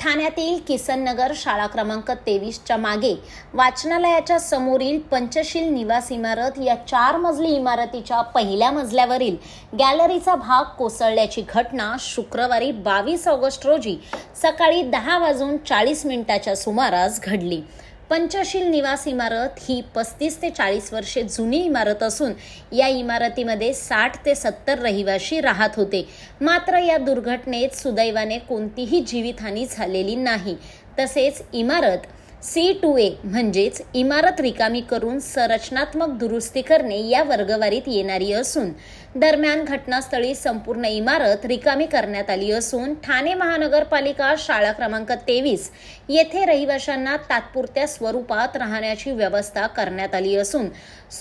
ठाण्यातील किसननगर शाळा क्रमांक 23च्या मागे वाचनालयाच्या समोरील पंचशील निवास इमारत या 4 मजली इमारतीच्या पहिल्या मजल्यावरील गॅलरीचा भाग कोसळल्याची घटना शुक्रवारी 22 ऑगस्ट रोजी सकाळी 10:40 सुमारास घडली। पंचशील निवास इमारत ही 35 ते 40 वर्षे जुनी इमारत असून या इमारतीमध्ये 60 ते 70 रहिवासी राहत होते। मात्र या दुर्घटनेत सुदैवाने कोणतीही जीवितहानी झालेली नाही। तसेच इमारत C2A म्हणजेच इमारत रिकामी करून संरचनात्मक दुरुस्ती करणे या वर्गवारीत येणारी असून दरम्यान घटनास्थळी संपूर्ण इमारत रिकामी करण्यात आली असून ठाणे महानगरपालिका शाळा क्रमांक 23 येथे रहिवाशांना तात्पुरत्या स्वरूपात राहण्याची व्यवस्था करण्यात आली असून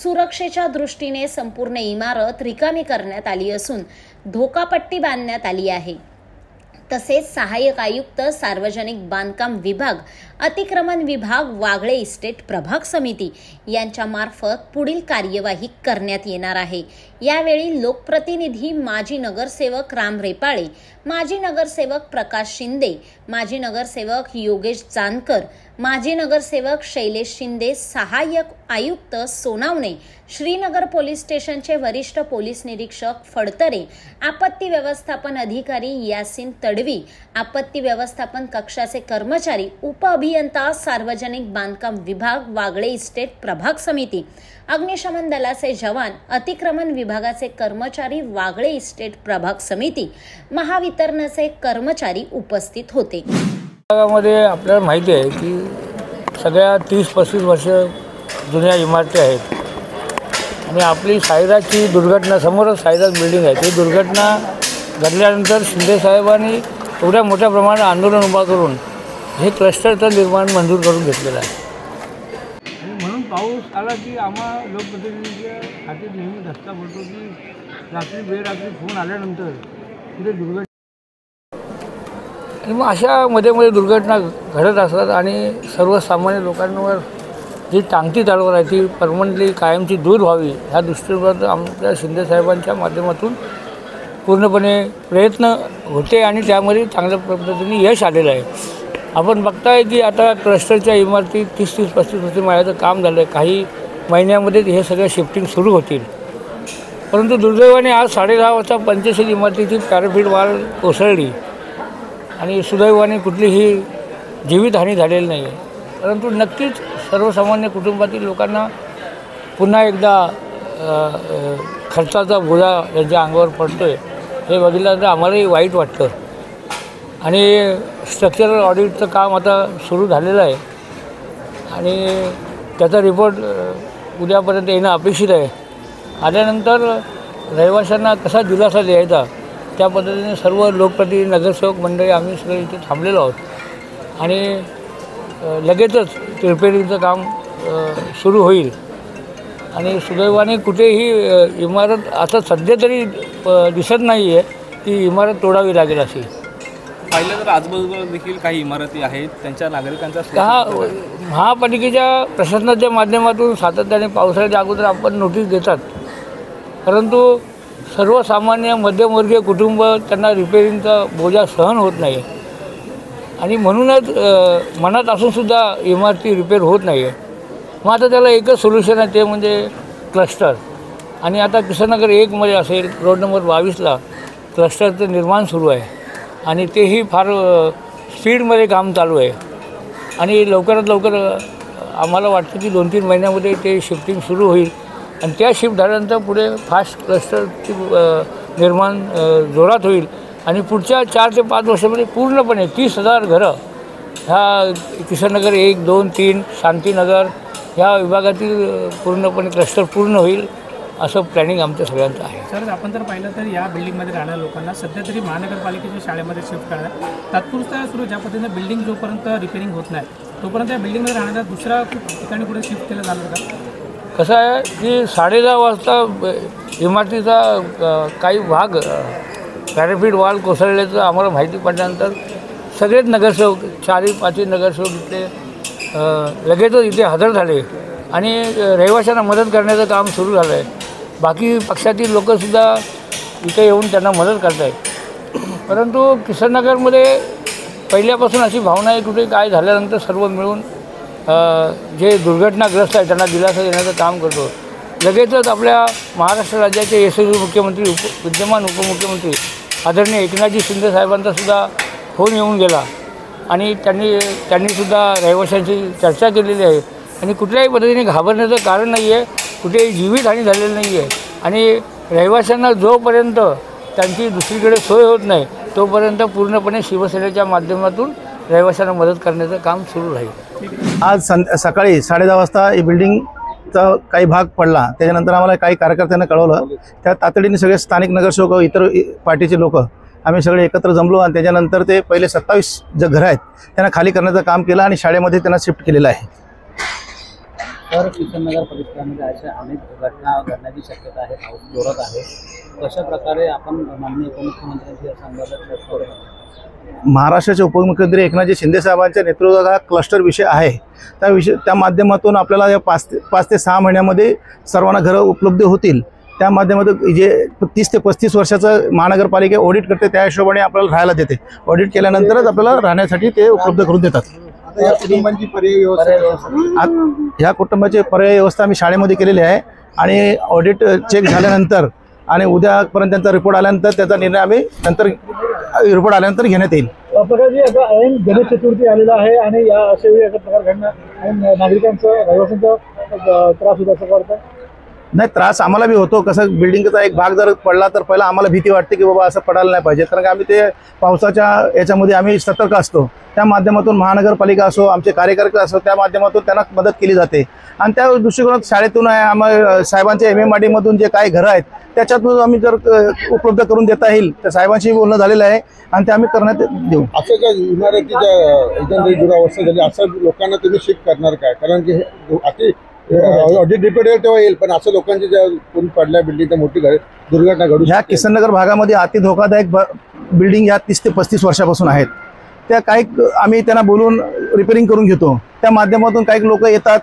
सुरक्षेच्या दृष्टीने संपूर्ण इमारत रिकामी करण्यात आली असून धोकापट्टी बांधण्यात आली आहे। तसेच सहाय्यक आयुक्त सार्वजनिक बांधकाम विभाग अतिक्रमण विभाग वागळे इस्टेट प्रभाग समिती यांच्या मार्फत पुढील कार्यवाही करण्यात येणार आहे। यावेळी लोकप्रतिनिधी माजी नगरसेवक राम रेपाळे, माजी नगरसेवक प्रकाश शिंदे, माजी नगरसेवक योगेश जानकर, माजी नगरसेवक शैलेश शिंदे, सहाय्यक आयुक्त सोनावणे, श्रीनगर पोलीस स्टेशनचे वरिष्ठ पोलीस निरीक्षक फडतरे, आपत्ती व्यवस्थापन अधिकारी यासिन तडवी, आपत्ती व्यवस्थापन कक्षाचे कर्मचारी, उपअभियंता सार्वजनिक बांधकाम विभाग वागळे इस्टेट प्रभाग समिती, अग्निशमन दलाचे जवान, अतिक्रमण विभागाचे कर्मचारी वागळे इस्टेट प्रभाग समिती, महावितरणचे कर्मचारी उपस्थित होते। मध्ये आपल्याला माहिती आहे की सगळ्या 30-35 वर्ष जुन्या इमारती आहेत आणि आपली साईराजची दुर्घटना समोरच साईराज बिल्डिंग आहे। ती दुर्घटना घडल्यानंतर शिंदे साहेबांनी एवढ्या मोठ्या प्रमाणात आंदोलन उभा करून हे क्लस्टरचं निर्माण मंजूर करून घेतलेलं आहे आणि म्हणून पाऊस आला की आम्हा लोकप्रतिनिधींच्या हाती नेहमी धक्का पडतो की रात्री बेरात्री फोन आल्यानंतर तिथे दुर्घटना आणि मग अशा मध्ये दुर्घटना घडत असतात आणि सर्वसामान्य लोकांवर जी टांगती तलवार आहे ती परमनंटली कायमची दूर व्हावी ह्या दृष्टीवर आमच्या शिंदे साहेबांच्या माध्यमातून पूर्णपणे प्रयत्न होते आणि त्यामध्ये चांगल्या पद्धतीने यश आलेलं आहे। आपण बघताय की आता क्लस्टरच्या इमारती 30-35 वर्ष माळ्याचं काम झालं आहे। काही महिन्यामध्ये हे सगळं शिफ्टिंग सुरू होतील, परंतु दुर्दैवाने आज 10:30 वाजता पंचशील इमारतीची पॅराफिट वाल कोसळली आणि सुदैवाने कुठलीही जीवितहानी झालेली नाही आहे। परंतु नक्कीच सर्वसामान्य कुटुंबातील लोकांना पुन्हा एकदा खर्चाचा बोजा यांच्या अंगावर पडतो आहे हे बघितल्यानंतर आम्हालाही वाईट वाटतं आणि स्ट्रक्चरल ऑडिटचं काम आता सुरू झालेलं आहे आणि त्याचा रिपोर्ट उद्यापर्यंत येणं अपेक्षित आहे। आल्यानंतर रहिवाशांना कसा दिलासा द्यायचा त्या पद्धतीने सर्व लोकप्रतिनिधी नगरसेवक मंडळी आम्ही सगळे इथे थांबलेलो आहोत आणि लगेचच रिपेअरिंगचं काम सुरू होईल आणि सुदैवाने कुठेही इमारत आता सध्या तरी दिसत नाही आहे ती इमारत तोडावी लागेल अशी। पाहिलं तर आजूबाजूला देखील काही इमारती आहेत त्यांच्या नागरिकांचा महापालिकेच्या प्रशासनाच्या माध्यमातून सातत्याने पावसाळ्याच्या अगोदर आपण नोटीस देतात, परंतु सर्वसामान्य मध्यमवर्गीय कुटुंब त्यांना रिपेअरिंगचा बोजा सहन होत नाही आणि म्हणूनच मनात असूनसुद्धा इमारती रिपेअर होत नाही आहे। मग आता त्याला एकच सोल्युशन आहे ते म्हणजे क्लस्टर आणि आता किसननगर 1 मध्ये असेल रोड नंबर 22ला क्लस्टरचं निर्माण सुरू आहे आणि तेही फार स्पीडमध्ये काम चालू आहे आणि लवकरात लवकर आम्हाला वाटतं की 2-3 महिन्यामध्ये ते शिफ्टिंग सुरू होईल आणि त्या शिफ्ट झाल्यानंतर पुढे फास्ट क्लस्टरची निर्माण जोरात होईल आणि पुढच्या 4 ते 5 वर्षामध्ये पूर्णपणे 30,000 घरं ह्या किसननगर 1, 2, 3 शांतीनगर ह्या विभागातील पूर्णपणे क्लस्टर पूर्ण होईल असं प्लॅनिंग आमच्या सगळ्यांचं आहे। सर, आपण जर पाहिलं तर या बिल्डिंगमध्ये राहणाऱ्या लोकांना सध्या तरी महानगरपालिकेच्या शाळेमध्ये शिफ्ट करणार तात्पुरता सुरू ज्या पद्धतीने बिल्डिंग जोपर्यंत रिपेअरिंग होत नाही तोपर्यंत या बिल्डिंगमध्ये राहणाऱ्या दुसऱ्या ठिकाणी कुठे शिफ्ट केलं जाणार का? कसं आहे की 10:30 वाजता इमारतीचा काही भाग पॅराफिट वाल कोसळल्याचं आम्हाला माहिती पडल्यानंतर सगळेच नगरसेवक 4-5 नगरसेवक इथले लगेचच इथे हजर झाले आणि रहिवाशांना मदत करण्याचं काम सुरू झालं आहे। बाकी पक्षातील लोकंसुद्धा इथे येऊन त्यांना मदत करत आहेत, परंतु किसननगरमध्ये पहिल्यापासून अशी भावना आहे, कुठे काय झाल्यानंतर सर्व मिळून जे दुर्घटनाग्रस्त आहे त्यांना दिलासा देण्याचं काम करतो. लगेचच आपल्या महाराष्ट्र राज्याचे यशस्वी मुख्यमंत्री विद्यमान उपमुख्यमंत्री आदरणीय एकनाथजी शिंदे साहेबांचासुद्धा फोन येऊन गेला आणि त्यांनीसुद्धा रहिवाशांशी चर्चा केलेली आहे आणि कुठल्याही पद्धतीने घाबरण्याचं कारण नाही आहे. कुठेही जीवितहानी झालेली नाही आहे आणि रहिवाशांना जोपर्यंत त्यांची दुसरीकडे सोय होत नाही तोपर्यंत पूर्णपणे शिवसेनेच्या माध्यमातून रहिवाशांना मदत करण्याचं काम सुरू राहील. आज सकाळी 10:30 वाजता ही बिल्डिंगचा काही भाग पडला. त्याच्यानंतर आम्हाला काही कार्यकर्त्यांना कळवलं. त्या तातडीने सगळे स्थानिक नगरसेवक व इतर पार्टीचे लोक आम्ही सगळे एकत्र जमलो आणि त्याच्यानंतर ते पहिले 27 जे घरं आहेत त्यांना खाली करण्याचं काम केलं आणि शाळेमध्ये त्यांना शिफ्ट केलेलं आहे. तर किशननगर परिसरामध्ये अशा अनेक घटना घडण्याची शक्यता आहे. पाऊस जोरात आहे. कशा प्रकारे आपण माननीय उपमुख्यमंत्र्यांशी संवाद महाराष्ट्राचे उपमुख्यमंत्री एकनाथजी शिंदे साहेबांच्या नेतृत्वाचा क्लस्टर विषय आहे. त्या माध्यमातून आपल्याला या 5 ते 6 महिन्यामध्ये सर्वांना घरं उपलब्ध होतील. त्या माध्यमातून जे 30 ते 35 वर्षाचं महानगरपालिका ऑडिट करते त्या हिशोबाने आपल्याला राहायला देते. ऑडिट केल्यानंतरच आपल्याला राहण्यासाठी ते उपलब्ध करून देतात. या कुटुंबांची पर्यायी व्यवस्था ह्या कुटुंबाची पर्यायी व्यवस्था आम्ही शाळेमध्ये केलेली आहे आणि ऑडिट चेक झाल्यानंतर आणि उद्यापर्यंत त्यांचा रिपोर्ट आल्यानंतर त्याचा निर्णय आम्ही नंतर रिपोर्ट आल्यानंतर घेण्यात येईल. प्रकारची आता ऐन गणेश चतुर्थी आलेला आहे आणि या अशा वेळी प्रकार घडणं आणि नागरिकांचा रहिवाशांचा त्रास होतो असं वाटतं. नाही, त्रास आम्हाला बी होतो. कसं बिल्डिंगचा एक भाग जर पडला तर पहिला आम्हाला भीती वाटते की बाबा असं पडायला नाही पाहिजे, कारण की आम्ही ते पावसाच्या याच्यामध्ये आम्ही सतर्क असतो. त्या माध्यमातून महानगरपालिका असो, आमचे कार्यकर्ते असो, त्या माध्यमातून त्यांना मदत केली जाते आणि त्या दृष्टिकोनात शाळेतून आम्हाला साहेबांच्या MMRD जे काही घरं आहेत त्याच्यातून आम्ही जर उपलब्ध करून देता येईल तर साहेबांशी बोलणं झालेलं आहे आणि ते आम्ही करण्यात देऊ. असं ज्या इमारतीच्या एकंदरीत दुरावस्था झाली असं लोकांना तुम्ही शिफ्ट करणार काय? कारण की अति ऑडिट रिपोर्ट येईल तेव्हा येईल, पण असं लोकांची ज्या कोणी पडल्या बिल्डिंगच्या मोठी दुर्घटना घडू ह्या किशननगर भागामध्ये अति धोकादायक बिल्डिंग ह्या 30 ते 35 वर्षापासून आहेत. त्या काही आम्ही त्यांना बोलून रिपेअरिंग करून घेतो. त्या माध्यमातून काही लोक येतात,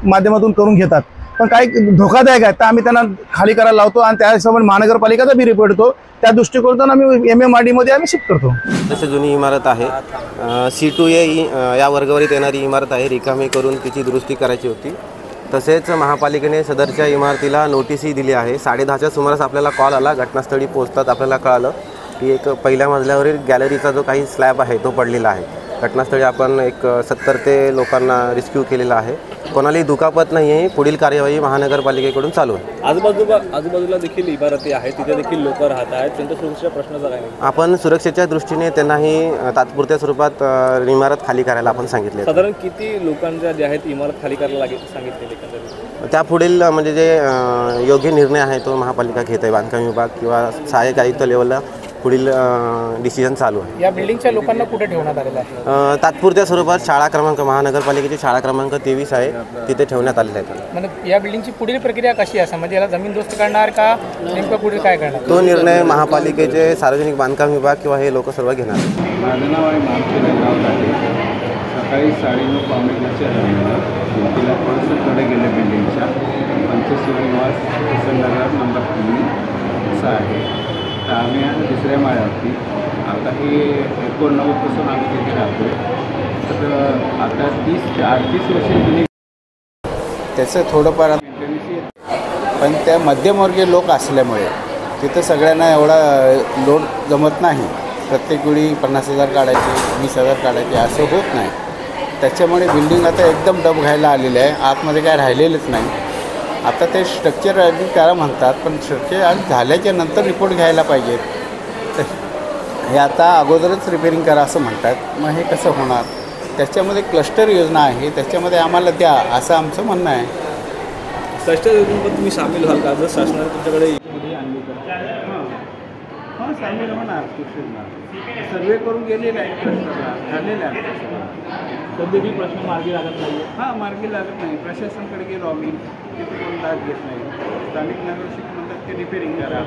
माध्यमातून करून घेतात, पण काही धोकादायक आहेत तर आम्ही त्यांना खाली करायला लावतो आणि त्या हिशोबाने महानगरपालिकाचा बी रिपोर्ट येतो. त्या दृष्टिकोनातून आम्ही MMRD आम्ही शिफ्ट करतो. जसे जुनी इमारत आहे C2A या वर्गवारीत येणारी इमारत आहे, रिकामी करून तिची दुरुस्ती करायची होती. तसेच महापालिकेने सदरच्या इमारतीला नोटीसही दिली आहे. 10:30च्या सुमारास आपल्याला कॉल आला. घटनास्थळी पोहोचतात आपल्याला कळालं की एक पहिल्या मजल्यावरील गॅलरीचा जो काही स्लॅब आहे तो पडलेला आहे. घटनास्थळी आपण एक 70 ते लोकांना रेस्क्यू केलेला आहे. कोणालाही दुखापत नाही आहे. पुढील कार्यवाही महानगरपालिकेकडून चालू आहे. आजूबाजूला देखील इमारती आहेत, तिथे देखील लोक राहत आहेत, त्यांच्या सुरक्षेच्या प्रश्नाचा काय नाही? आपण सुरक्षेच्या दृष्टीने त्यांनाही तात्पुरत्या स्वरूपात इमारत खाली करायला आपण सांगितले. साधारण किती लोकांच्या जे आहेत इमारत खाली करायला सांगितलेले? त्या पुढील म्हणजे जे योग्य निर्णय आहे तो महापालिका घेत आहे. बांधकाम विभाग किंवा सहाय्यक आयुक्त लेवलला पुढील डिसिजन चालू आहे. या बिल्डिंगच्या लोकांना कुठे ठेवण्यात आलेलं आहे? तात्पुरत्या स्वरूपात शाळा क्रमांक महानगरपालिकेची शाळा क्रमांक 23 आहे, तिथे ठेवण्यात आलेले आहेत. म्हणजे या बिल्डिंगची पुढील प्रक्रिया कशी असेल? म्हणजे याला जमीनदोस्त करणार का नेमकं पुढे काय करणार? तो निर्णय महापालिकेचे सार्वजनिक बांधकाम विभाग किंवा हे लोक सर्व घेणार. माझं नाव आहे मामखेडे गावसाठी. सकाळी 9:30 पावणेच्या तिला कडे गेले बिल्डिंगच्या पंचशील निवास किशननगर नंबर 3 असं आहे. तर आम्ही आता 2ऱ्या माळ्यावरती आता ही 89 पासून आम्ही तिथे राहतो. तर आता 30 वर्ष जुनी त्याचं थोडंफार पण त्या मध्यमवर्गीय लोक असल्यामुळे तिथं सगळ्यांना एवढा लोड जमत नाही. प्रत्येक वेळी 50,000 काढायचे 20,000 काढायचे असं होत नाही. त्याच्यामुळे बिल्डिंग आता एकदम डब घ्यायला आलेलं आहे. आतमध्ये काय राहिलेलंच नाही. आता ते स्ट्रक्चर करा म्हणतात, पण स्ट्रक्चर झाल्याच्या नंतर रिपोर्ट घ्यायला पाहिजेत. तर हे आता अगोदरच रिपेअरिंग करा असं म्हणतात. मग हे कसं होणार? त्याच्यामध्ये क्लस्टर योजना आहे, त्याच्यामध्ये आम्हाला द्या असं आमचं म्हणणं आहे. क्लस्टर योजनेमध्ये तुम्ही सामील व्हाल का? जर शासनाने तुमच्याकडे हां सामील होणार. सर्वे करून गेलेले आहे, क्लस्टरला झालेलं आहे. कधीही प्रश्न मार्गी लागत नाही. हां मार्गी लागत नाही. प्रशासनाकडे गेलो आम्ही, तिथे कोण दाद घेत नाही. स्थानिक नगरसेवक म्हणतात ते रिपेअरिंग करा.